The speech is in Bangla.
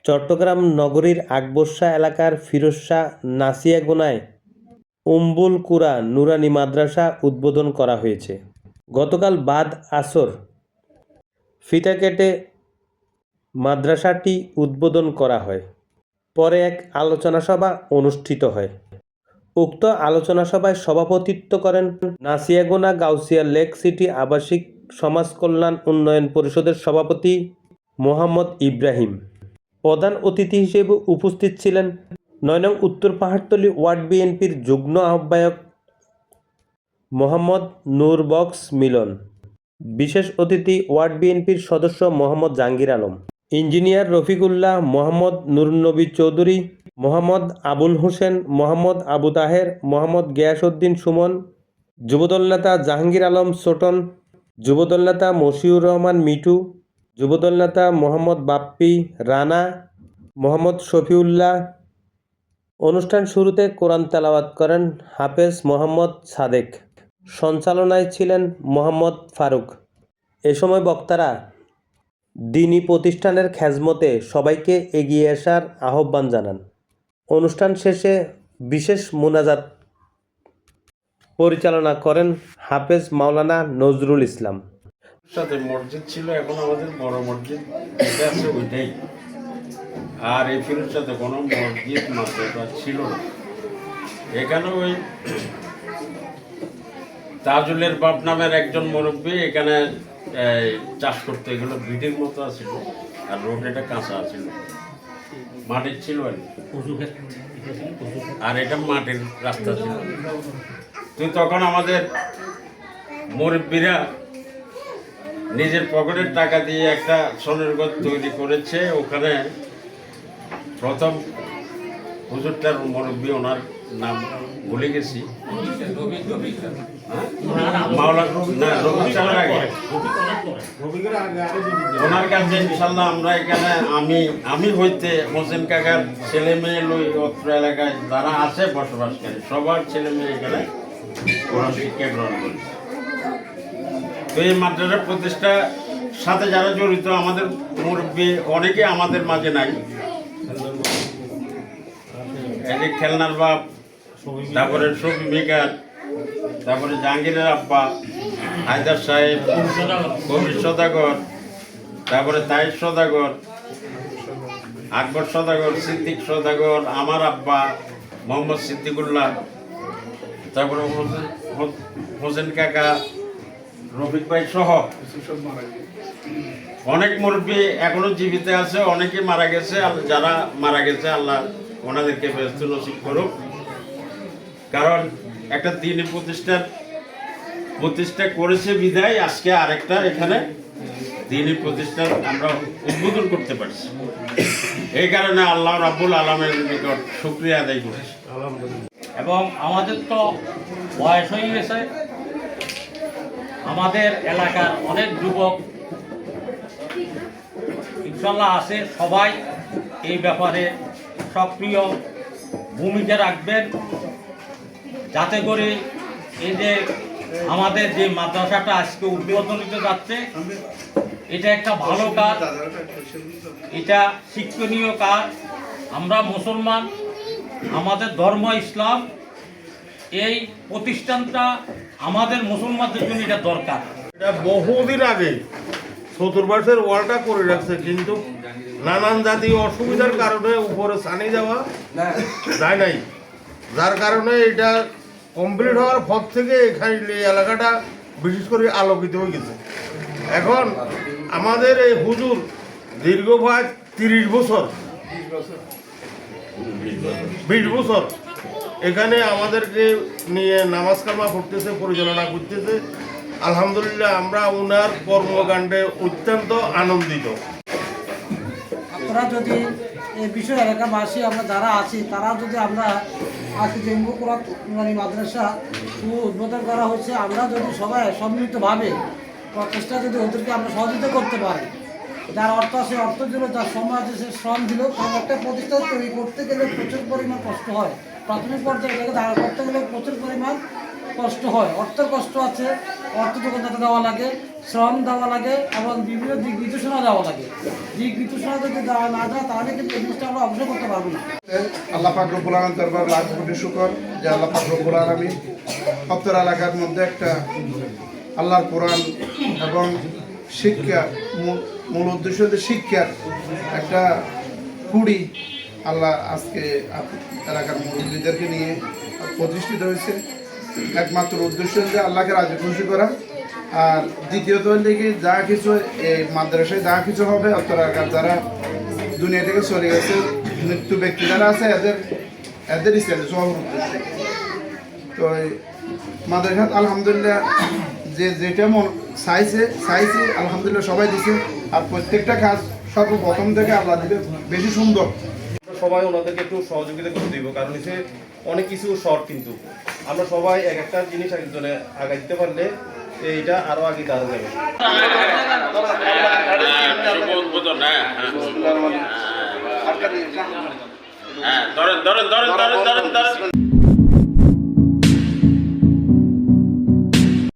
চট্টগ্রাম নগরীর আকবর এলাকার ফিরোজ শাহ নাসিয়াগোনায় উম্মুল কুরা নুরানি মাদ্রাসা উদ্বোধন করা হয়েছে। গতকাল বাদ আসর ফিতা কেটে মাদ্রাসাটি উদ্বোধন করা হয়। পরে এক আলোচনা সভা অনুষ্ঠিত হয়। উক্ত আলোচনা সভায় সভাপতিত্ব করেন নাসিয়াগোনা গাউসিয়া লেক সিটি আবাসিক সমাজ কল্যাণ উন্নয়ন পরিষদের সভাপতি মোহাম্মদ ইব্রাহিম। প্রধান অতিথি হিসেবে উপস্থিত ছিলেন ৯ নং উত্তর পাহাড়তলী ওয়ার্ড বিএনপির যুগ্ম আহ্বায়ক মোহাম্মদ নূর বক্স মিলন, বিশেষ অতিথি ওয়ার্ড বিএনপির সদস্য মোহাম্মদ জাহাঙ্গীর আলম, ইঞ্জিনিয়ার রফিকুল্লাহ, মোহাম্মদ নুরনবী চৌধুরী, মোহাম্মদ আবুল হোসেন, মোহাম্মদ আবু তাহের, মোহাম্মদ গিয়াসউদ্দিন সুমন, যুবদল নেতা জাহাঙ্গীর আলম ছোটন, যুবদল নেতা মশিউর রহমান মিঠু, যুবদল নেতা মোহাম্মদ বাপ্পি রানা, মোহাম্মদ শফিউল্লাহ। অনুষ্ঠান শুরুতে কোরআন তেলাওয়াত করেন হাফেজ মোহাম্মদ সাদেক। সঞ্চালনায় ছিলেন মোহাম্মদ ফারুক। এ সময় বক্তারা দ্বীনি প্রতিষ্ঠানের খেজমতে সবাইকে এগিয়ে আসার আহ্বান জানান। অনুষ্ঠান শেষে বিশেষ মুনাজাত পরিচালনা করেন হাফেজ মাওলানা নজরুল ইসলাম। সাথে মসজিদ ছিল, এখন আমাদের বড় মসজিদ যেটা আছে ওইটাই। আর এই ফিরোজ সাথে কোনো মসজিদ মাদ্রাসা ছিল না। এখানে ওই তাজুলের বাপ নামের একজন মুরব্বী এখানে চাষ করতে, এগুলো ভিডির মতো আছিল, আর রোড এটা কাঁচা আছিল, মাটির ছিল আর এটা মাটির রাস্তা ছিল। তো তখন আমাদের মুরব্বীরা নিজের পকেটের টাকা দিয়ে একটা সোনের ঘর তৈরি করেছে। ওখানে প্রথম হুজুরটার মুরব্বী, ওনার নাম ভুলে গেছি, ওনার কাছে ইনশাল্লাহ আমরা এখানে আমি হইতে মোসেন কাকার ছেলে মেয়ে লই অত্র এলাকায় যারা আছে বসবাসকারী সবার ছেলে মেয়ে এখানে কোরআন শিক্ষা গ্রহণ করেছে। তো এই মাদ্রাসা প্রতিষ্ঠার সাথে যারা জড়িত আমাদের মুরব্বী অনেকে আমাদের মাঝে নাই। এই খেলনার বাপ, তারপরে শফি মেকার, তারপরে জাহাঙ্গীরের আব্বা, হায়দার সাহেব, কবির সদাগর, তারপরে তাইর সদাগর, আকবর সদাগর, সিদ্দিক সদাগর, আমার আব্বা মোহাম্মদ সিদ্দিকুল্লাহ, তারপরে হোসেন কাকা, রফিক ভাই সহ অনেক মুরব্বী এখনো জীবিত আছে, অনেকে মারা গেছে। যারা মারা গেছে আল্লাহ ওনাদেরকে ব্যস্ত নসিব করুক। কারণ একটা দ্বীনি প্রতিষ্ঠা করেছে বিদায় আজকে আরেকটা এখানে দ্বীনি প্রতিষ্ঠান আমরা উদ্বোধন করতে পারছি। এই কারণে আল্লাহ রাব্বুল আলামিনের নিকট শুকরিয়া আদায় করছি। এবং আমাদের তো বয়স হয়ে গেছে, আমাদের এলাকার অনেক যুবক ইনশাল্লাহ আছে, সবাই এই ব্যাপারে সক্রিয় ভূমিকা রাখবেন, যাতে করে এই যে আমাদের যে মাদ্রাসাটা আজকে উদ্বোধন হতে যাচ্ছে, এটা একটা ভালো কাজ, এটা শিক্ষণীয় কাজ। আমরা মুসলমান, আমাদের ধর্ম ইসলাম, এই প্রতিষ্ঠানটা আমাদের মুসলমানদের জন্য এটা দরকার। এটা বহুদিন আগে চতুর্পাশের ওয়ালটা করে রাখছে, কিন্তু নানান জাতীয় অসুবিধার কারণে উপরে ছানি যাওয়া যায় নাই, যার কারণে এটা কমপ্লিট হওয়ার পর থেকে এখানে এই এলাকাটা বিশেষ করে আলোকিত হয়ে গেছে। এখন আমাদের এই হুজুর দীর্ঘ প্রায় 30 বছর 20 বছর এখানে আমাদেরকে নিয়ে নামাজ কামা করতেছে, পরিচালনা করতেছে। আলহামদুলিল্লাহ আমরা ওনার কর্মকাণ্ডে অত্যন্ত আনন্দিত। আপনারা যদি এই বিষয় এলাকাবাসী আমরা যারা আছি তারা যদি আমরা আজকে যে নুরানি মাদ্রাসা উদ্বোধন করা হচ্ছে, আমরা যদি সবাই সম্মিলিতভাবে প্রচেষ্টা যদি ওদেরকে আমরা সহযোগিতা করতে পারি, যার অর্থ আছে অর্থ দিল, যার সময় আছে সে শ্রম দিল। কারণ একটা প্রতিষ্ঠান তৈরি করতে গেলে প্রচুর পরিমাণ কষ্ট হয়, প্রাথমিক পর্যায়ে এটাকে দাঁড়া করতে গেলে প্রচুর পরিমাণ কষ্ট হয়, অর্থের কষ্ট আছে, অর্থ যোগ্যতা দেওয়া লাগে, শ্রম দেওয়া লাগে এবং বিভিন্ন দিক নির্দেশনা দেওয়া লাগে। দিক নির্দেশনা যদি দেওয়া না যায় তাহলে কিন্তু এই জিনিসটা আমরা অবশ্যই করতে পারবো না। আল্লাহ পাক রব্বুল আলামিন দরবার লাখ কোটি শুকর যে আল্লাহ পাক রব্বুল আলামিন অত্তর এলাকার মধ্যে একটা আল্লাহর কোরআন এবং শিক্ষা মূল উদ্দেশ্য হচ্ছে শিক্ষার একটা কুড়ি আল্লাহ আজকে এলাকার মুরব্বীদেরকে নিয়ে প্রতিষ্ঠিত হয়েছে। একমাত্র উদ্দেশ্য হচ্ছে আল্লাহকে রাজি খুশি করা, আর দ্বিতীয়ত হলে কি যা কিছু এই মাদ্রাসায় যা কিছু হবে অত্তর এলাকার যারা দুনিয়া থেকে চলে গেছে মৃত্যু ব্যক্তি যারা আছে এদের ইসলামে সব উদ্দেশ্য। তো মাদ্রাসা আলহামদুলিল্লাহ যে যেটা চাইছে আলহামদুলিল্লাহ সবাই দিছে, আর প্রত্যেকটা কাজ সর্বপ্রথম থেকে আল্লাহ দিবে বেশি সুন্দর। সবাই ওনাদেরকে একটু সহযোগিতা করে দিব, কারণ হচ্ছে অনেক কিছু শর্ট, কিন্তু আমরা সবাই এক একটা জিনিস একজনে আগে দিতে পারলে এইটা আরো আগে দাঁড়া যাবে। ধরেন